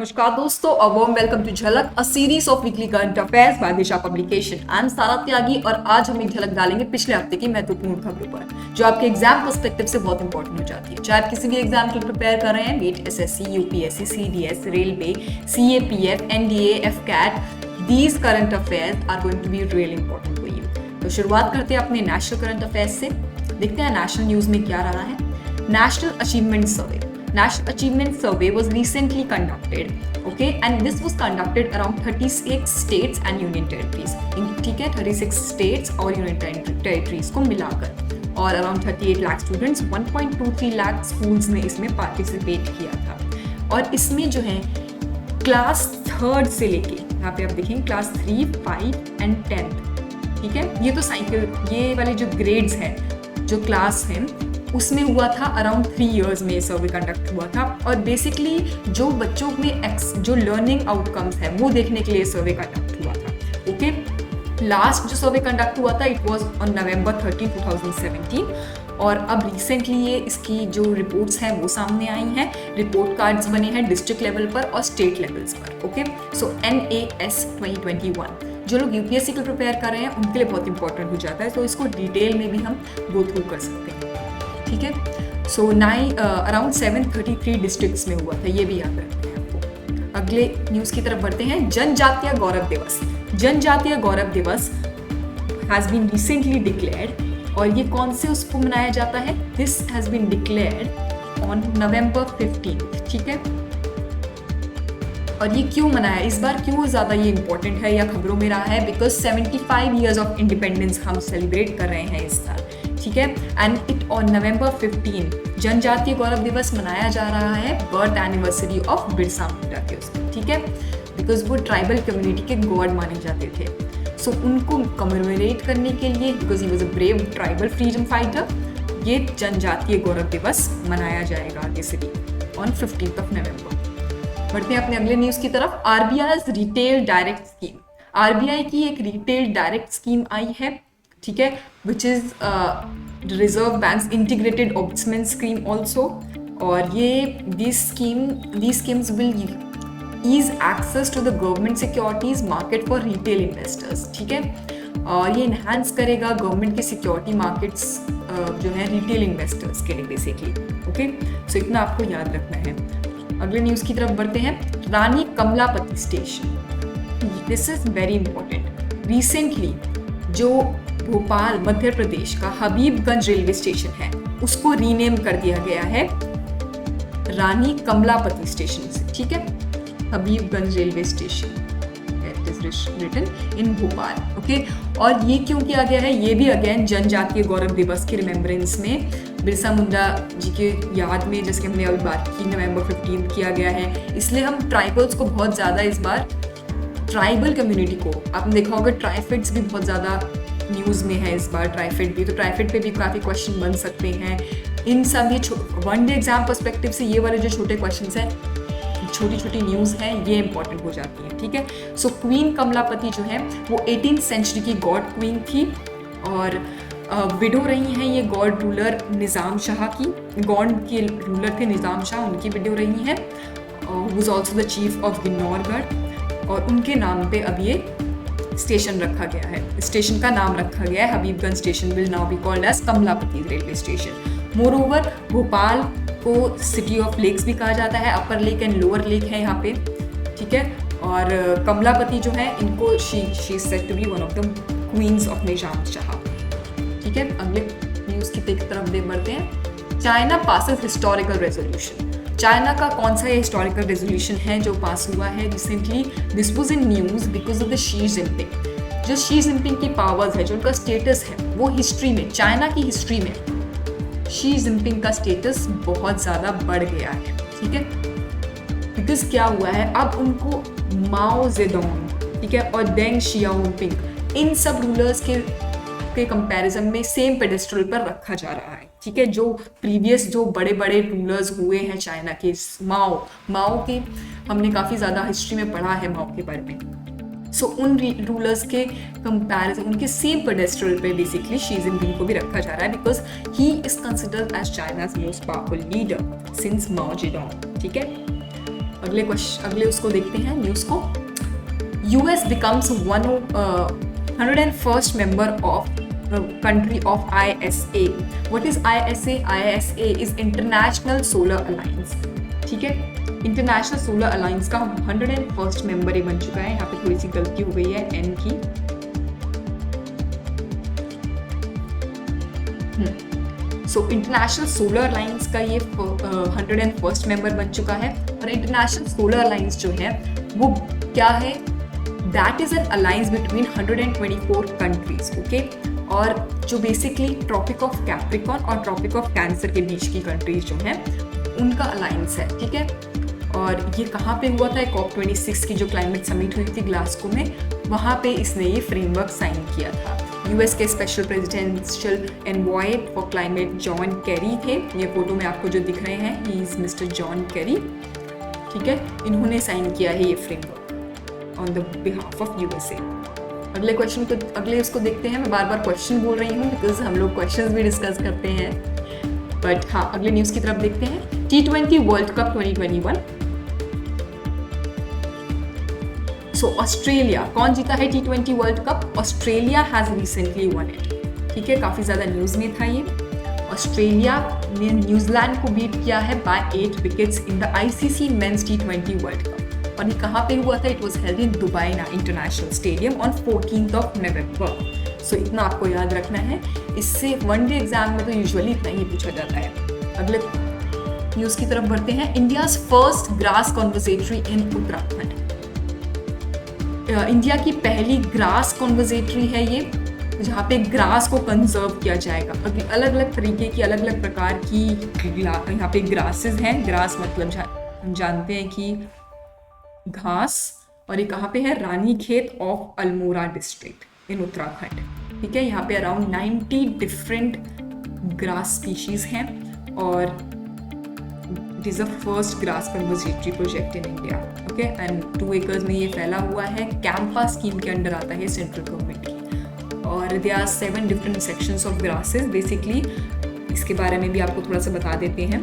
नमस्कार दोस्तों, a warm welcome to Jhalak, a series of weekly current affairs by Disha publication. I am Sara Tyagi और आज हम एक झलक डालेंगे पिछले हफ्ते की महत्वपूर्ण खबरों पर, जो आपके एग्जाम पर्सपेक्टिव से बहुत इंपॉर्टेंट हो जाती है। चाहे आप किसी भी एग्जाम के लिए प्रिपेयर कर रहे हैं, be it SSC, UPSC, CDS, railway, CAPF, NDA, AFCAT, these current affairs are going to be really important for you. तो शुरुआत करते हैं अपने नेशनल करंट अफेयर्स से। देखते हैं नेशनल न्यूज में क्या रहा है। National achievement survey, National Achievement Survey was recently conducted, okay, and this was conducted around 36 states and union territories. ठीक है, 36 states और union territories को मिलाकर, और around 38 lakh students, 1.23 lakh schools ने इसमें participate किया था। और इसमें जो है क्लास 3rd से लेके, यहाँ पे आप देखेंगे क्लास 3, 5 and 10th, ठीक है, ये तो साइकिल, ये वाले जो ग्रेड्स हैं, जो क्लास हैं, उसमें हुआ था। अराउंड 3 years में सर्वे कंडक्ट हुआ था, और बेसिकली जो बच्चों में जो लर्निंग आउटकम्स है वो देखने के लिए सर्वे कंडक्ट हुआ था। ओके, लास्ट जो सर्वे कंडक्ट हुआ था इट वाज ऑन November 13, 2017, और अब रिसेंटली ये इसकी जो रिपोर्ट्स हैं वो सामने आई हैं। रिपोर्ट कार्ड्स बने हैं डिस्ट्रिक्ट लेवल पर और स्टेट लेवल्स पर। ओके, सो NAS 2021 जो लोग यूपीएससी के प्रिपेयर कर रहे हैं उनके लिए बहुत इंपॉर्टेंट हो जाता है, तो इसको डिटेल में भी हम गो थ्रू कर सकते हैं। ठीक है, सो अराउंड 733 डिस्ट्रिक्ट्स में हुआ था, ये भी याद रखते हैं आपको। अगले न्यूज़ की तरफ बढ़ते हैं। जनजातीय गौरव दिवस, जनजातीय गौरव दिवस हैज़ बीन रिसेंटली डिक्लेयर्ड, और ये कौन से उसको मनाया जाता है? This has been declared on November 15, ठीक है। और ये क्यों मनाया इस बार, क्यों ज़्यादा ये इंपॉर्टेंट है या खबरों में रहा है? बिकॉज 75 years ऑफ इंडिपेंडेंस हम सेलिब्रेट कर रहे हैं इस साल, ठीक है। एंड इट ऑन November 15 जनजातीय गौरव दिवस मनाया जा रहा है birth anniversary of Birsa Munda के उसमें, ठीक है, बिकॉज वो ट्राइबल कम्युनिटी के गॉड माने जाते थे। सो उनको कमेमोरेट करने के लिए, because he was a brave tribal freedom fighter, ये जनजातीय गौरव दिवस मनाया जाएगा आगे से भी ऑन 15 November। बढ़ते हैं अपने अगले न्यूज़ की तरफ। RBI's retail direct scheme, RBI की एक रिटेल डायरेक्ट स्कीम आई है, ठीक है, which is reserve bank integrated ऑब्समेंट स्कीम ऑल्सो। और ये this schemes will ease access to the government securities market for retail investors, ठीक है। और ये इन्हांस करेगा गवर्नमेंट के सिक्योरिटी मार्केट्स जो है रिटेल इन्वेस्टर्स के लिए बेसिकली। ओके, सो इतना आपको याद रखना है। अगले न्यूज़ की तरफ बढ़ते हैं। Rani Kamlapati station, this is very important. Recently जो भोपाल मध्य प्रदेश का हबीबगंज रेलवे स्टेशन है उसको रीनेम कर दिया गया है रानी कमलापति स्टेशन से, ठीक है, Habibganj railway station written in Bhopal. Okay, और ये क्यों किया गया है? ये भी अगेन जनजातीय गौरव दिवस के रिमेम्बरेंस में, बिरसा मुंडा जी के याद में, जैसे हमने अभी बात की, November 15 किया गया है। इसलिए हम ट्राइबल्स को बहुत ज़्यादा इस बार, ट्राइबल कम्युनिटी को, आपने देखा होगा ट्राइफेड्स भी बहुत ज़्यादा न्यूज़ में है इस बार, ट्राइफेड भी, तो ट्राइफेड पे भी काफ़ी क्वेश्चन बन सकते हैं। इन सब ये वन डे एग्जाम पर्सपेक्टिव से ये वाले जो छोटे क्वेश्चंस हैं, छोटी छोटी न्यूज़ हैं, ये इंपॉर्टेंट हो जाती हैं, ठीक है। सो क्वीन कमलापति जो है वो 18th सेंचुरी की गॉड क्वीन थी, और विडो रही हैं ये गॉड रूलर निज़ाम शाह की, गॉड के रूलर थे निज़ाम शाह, उनकी विडो रही हैं, was also the chief of Ginnorgarh, और उनके नाम पे अब ये स्टेशन रखा गया है, स्टेशन का नाम रखा गया है Habibganj station will now be called as Kamlapati railway station. Moreover Bhopal को सिटी ऑफ लेक्स भी कहा जाता है, upper lake and lower lake है यहाँ पे, ठीक है। और कमलापति जो है इनको she is said to be one of the queens of Nizam Shah, ठीक है। अगले न्यूज़ की तरफ बढ़ते हैं। China passes historical resolution, China का कौन सा ये हिस्टोरिकल रेजोल्यूशन है जो पास हुआ है recently? This was in news because of the Xi Jinping. जो शी जिनपिंग की पावर्स है, जो उनका स्टेटस है, वो हिस्ट्री में, चाइना की हिस्ट्री में शी जिनपिंग का स्टेटस बहुत ज़्यादा बढ़ गया है, ठीक है। बिकॉज क्या हुआ है, अब उनको माओ जेडोंग, ठीक है, और देंग शियाओपिंग, इन सब रूलर्स के कंपैरिजन में सेम पेडेस्ट्रल पर रखा जा रहा है, ठीक है। जो प्रीवियस जो बड़े बड़े रूलर्स हुए हैं चाइना के, माओ के हमने काफ़ी ज़्यादा हिस्ट्री में पढ़ा है माओ के बारे में। सो उन रूलर्स के कंपैरिजन, उनके सेम पेडेस्ट्रल पे बेसिकली शी जिनपिंग को भी रखा जा रहा है, because he is considered as China's most powerful leader since Mao Zedong, ठीक है। अगले उसको देखते हैं न्यूज़ को। US becomes 101st member of country of ISA. What is ISA? ISA is International Solar Alliance. ठीक है, इंटरनेशनल सोलर अलायंस का 101st मेंबर ये बन चुका है। यहाँ पे थोड़ी सी गलती हो गई है एन की। सो इंटरनेशनल सोलर अलायंस का ये 101st मेंबर बन चुका है। और इंटरनेशनल सोलर अलायंस जो है वो क्या है? That is an alliance between 124 countries, okay. और जो बेसिकली ट्रॉपिक ऑफ कैप्रिकॉन और ट्रॉपिक ऑफ कैंसर के बीच की कंट्रीज जो हैं उनका अलायंस है, ठीक है। और ये कहाँ पे हुआ था? COP26 की जो क्लाइमेट समिट हुई थी ग्लासगो में, वहाँ पे इसने ये फ्रेमवर्क साइन किया था। US के special presidential envoy for climate John Kerry थे। ये फोटो में आपको जो दिख रहे हैं, he is mister John Kerry, ठीक है। इन्होंने साइन किया है ये framework on the behalf of USA। अगले उसको देखते हैं। मैं बार बार क्वेश्चन बोल रही हूँ बिकॉज हम लोग क्वेश्चंस भी डिस्कस करते हैं, बट हाँ, अगले न्यूज़ की तरफ देखते हैं। T20 world cup 2021। So Australia, कौन जीता है T20 world cup? Australia has recently one it, ठीक है। काफ़ी ज़्यादा न्यूज़ में था ये। ऑस्ट्रेलिया ने न्यूजीलैंड को बीट किया है by 8 wickets in the ICC men's T20 world cup. और ये कहाँ पे हुआ था? It was held in Dubai international stadium on 14th of November। So इतना आपको याद रखना है। इससे वनडे एग्जाम में तो यूजुअली इतना ही पूछा जाता है। अगले न्यूज़ की तरफ बढ़ते हैं। इंडियाज फर्स्ट ग्रास कॉन्वर्सेटरी इन उत्तराखंड। इंडिया की पहली ग्रास कॉन्वर्सेटरी है ये, जहाँ पे ग्रास को कंजर्व किया जाएगा। अलग अलग तरीके की, अलग अलग प्रकार की यहाँ पे ग्रासेस हैं। ग्रास मतलब हम जानते हैं कि घास। और ये कहाँ पे है? Ranikhet of Almora district in Uttarakhand, ठीक है। यहाँ पे अराउंड 90 डिफरेंट ग्रास स्पीशीज हैं और it is the first grass conservatory project in India, okay. And 2 acres में ये फैला हुआ है। कैंपा स्कीम के अंडर आता है सेंट्रल गवर्नमेंट की। और they are 7 different sections of grasses. Basically इसके बारे में भी आपको थोड़ा सा बता देते हैं।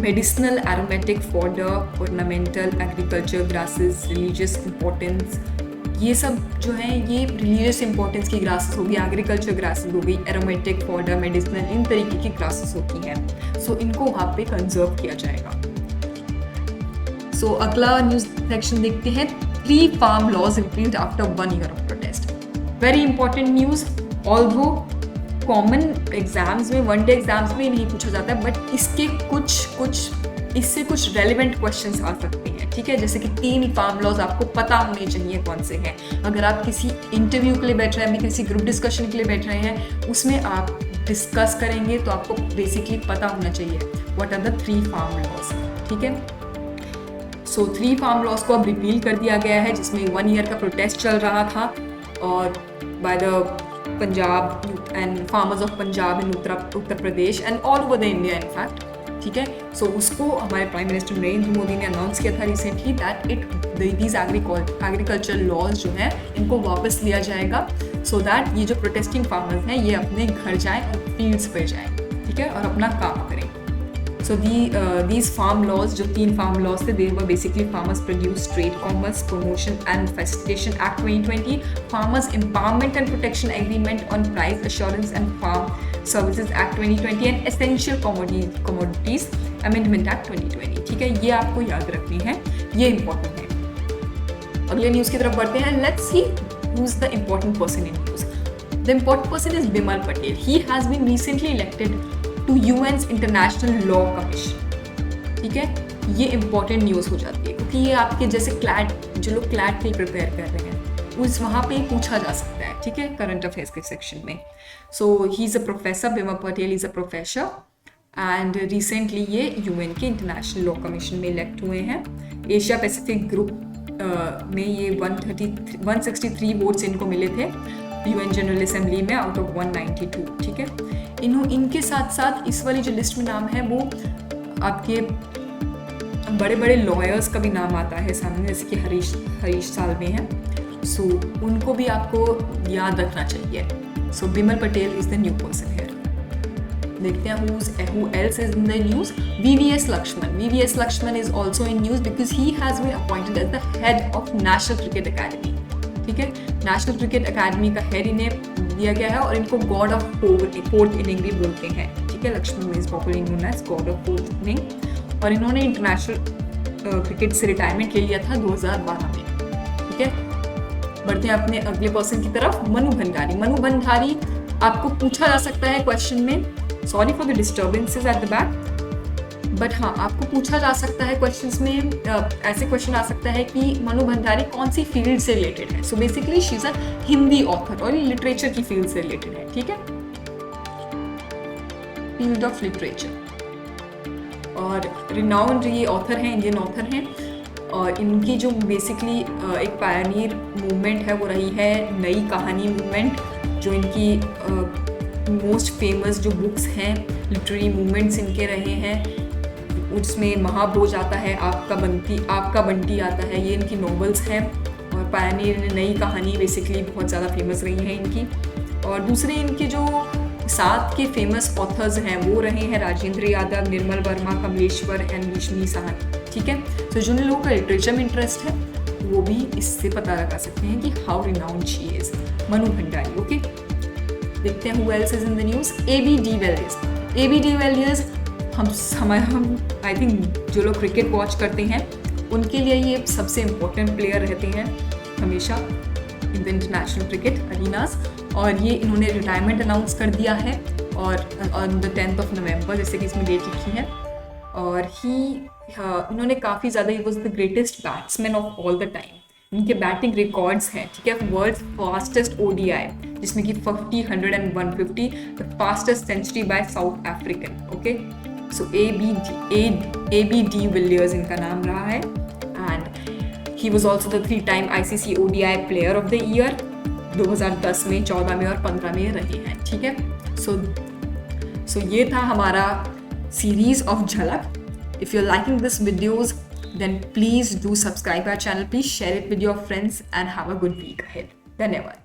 Medicinal, aromatic, fodder, ornamental, agriculture grasses, religious importance, ये सब जो है ये रिलीजियस इंपॉर्टेंस की ग्रासेस होगी। एग्रीकल्चर ग्रासेस हो गई, एरोमेटिक, फॉडर, मेडिसिनल, इन तरीके की ग्रासेस होती हैं। सो इनको वहाँ पे कंजर्व किया जाएगा। सो अगला न्यूज़ सेक्शन देखते हैं। 3 farm laws repealed after 1 year of protest. Very important news. Although common exams में, वनडे एग्जाम्स में नहीं पूछा जाता है, बट इसके इससे कुछ रेलिवेंट क्वेश्चंस आ सकते हैं, ठीक है। जैसे कि 3 फार्म लॉज आपको पता होने चाहिए कौन से हैं। अगर आप किसी इंटरव्यू के लिए बैठ रहे हैं, किसी ग्रुप डिस्कशन के लिए बैठ रहे हैं, उसमें आप डिस्कस करेंगे तो आपको बेसिकली पता होना चाहिए what are the 3 farm laws, ठीक है। सो 3 फार्म लॉज को अब रिपील कर दिया गया है, जिसमें 1 year का प्रोटेस्ट चल रहा था और by the Punjab and farmers of Punjab in Uttar Pradesh and all over the India in fact, ठीक है। सो उसको हमारे प्राइम मिनिस्टर नरेंद्र मोदी ने अनाउंस किया था recently that these agriculture laws जो हैं इनको वापस लिया जाएगा, सो दैट ये जो प्रोटेस्टिंग फार्मर्स हैं ये अपने घर जाएं और फील्ड्स पे जाएं, ठीक है, और अपना काम करें। सो दीज फार्म लॉज, जो 3 फार्म लॉज थे, they were basically farmers produce trade commerce promotion and facilitation act 2020, farmers empowerment and protection agreement on price assurance and farm services act 2020 and essential commodities amendment act 2020, ठीक है। ये आपको याद रखनी है, ये इंपॉर्टेंट है। अगले न्यूज़ की तरफ बढ़ते हैं। Let's see who is the important person in news. The important person is Bimal Patel. He has been recently elected to UN's international law commission, ठीक है। ये इंपॉर्टेंट न्यूज़ हो जाती है क्योंकि ये आपके जैसे जो लोग क्लैट के लिए प्रिपेयर कर रहे हैं उस वहाँ पे पूछा जा सकता है, ठीक है, करंट अफेयर्स के सेक्शन में। So he is a professor, Bimal Patel is a professor and recently ये UN के इंटरनेशनल लॉ कमीशन में इलेक्ट हुए हैं। एशिया पैसिफिक ग्रुप में ये 163 वोट्स इनको मिले थे UN जनरल असेंबली में आउट ऑफ 192, ठीक है। इनके साथ साथ इस वाली जो लिस्ट में नाम है वो आपके बड़े बड़े लॉयर्स का भी नाम आता है सामने, जैसे कि हरीश साल्वे हैं। सो उनको भी आपको याद रखना चाहिए। So Bimal Patel is the new person here. देखते हैं who else is in the news. VVS Lakshman is also in news because he has been appointed as the head of National Cricket Academy. ठीक है, नेशनल क्रिकेट अकेडमी का head इन्हें दिया गया है और इनको गॉड ऑफ फोर्थ इनिंग भी बोलते हैं. ठीक है, Laxman is popularly known as god of fourth inning और इन्होंने इंटरनेशनल क्रिकेट से रिटायरमेंट ले लिया था 2012 में. ठीक है, बढ़ते हैं अपने अगले पर्सन की तरफ. मनु भंडारी आपको पूछा जा सकता है क्वेश्चन में, sorry for the disturbances at the back, but हाँ आपको पूछा जा सकता है क्वेश्चंस में, ऐसे क्वेश्चन आ सकता है कि मनु भंडारी कौन सी फील्ड से रिलेटेड है. So basically she is a Hindi author और लिटरेचर की फील्ड से रिलेटेड है. ठीक है, फील्ड ऑफ लिटरेचर. और रिनाउंड ये ऑथर हैं, इंडियन ऑथर हैं और इनकी जो बेसिकली एक पायनियर मूवमेंट है वो रही है नई कहानी मूवमेंट, जो इनकी मोस्ट फेमस जो बुक्स हैं लिटरेरी मूवमेंट्स इनके रहे हैं. उसमें महाभोज आता है, आपका बंटी आता है, ये इनकी नॉवेल्स हैं. और पायनियर नई कहानी बेसिकली बहुत ज़्यादा फेमस रही है इनकी. और दूसरे इनके जो 7 के फेमस ऑथर्स हैं वो रहे हैं राजेंद्र यादव, निर्मल वर्मा, कमलेश्वर एंड विष्णु साहनी. ठीक है, तो जिन लोगों का लिटरेचर में इंटरेस्ट है वो भी इससे पता लगा सकते हैं कि how renowned she is. Manu Bhandari. Okay, देखते हैं who else is in the news. AB de Villiers हम आई थिंक जो लोग क्रिकेट वॉच करते हैं उनके लिए ये सबसे इम्पोर्टेंट प्लेयर रहते हैं हमेशा इन द इंटरनेशनल क्रिकेट अरीनास. और ये इन्होंने रिटायरमेंट अनाउंस कर दिया है और on the 10th of November, जैसे कि इसमें डेट लिखी है. और इन्होंने काफ़ी ज़्यादा, he was the greatest batsman of all the time. इनके बैटिंग रिकॉर्ड्स हैं. ठीक है, वर्ल्ड फास्टेस्ट ODI जिसमें कि 50, 100 and 150, the fastest century by South African. Okay, so AB de Villiers इनका नाम रहा है. And he was also the 3-time ICC ODI player of the year 2010 में, 14 में और 15 में रहे हैं. ठीक है, सो ये था हमारा series of Jhalak. If you are liking this videos then please do subscribe our channel. Please share it with your friends and have a good week ahead. धन्यवाद.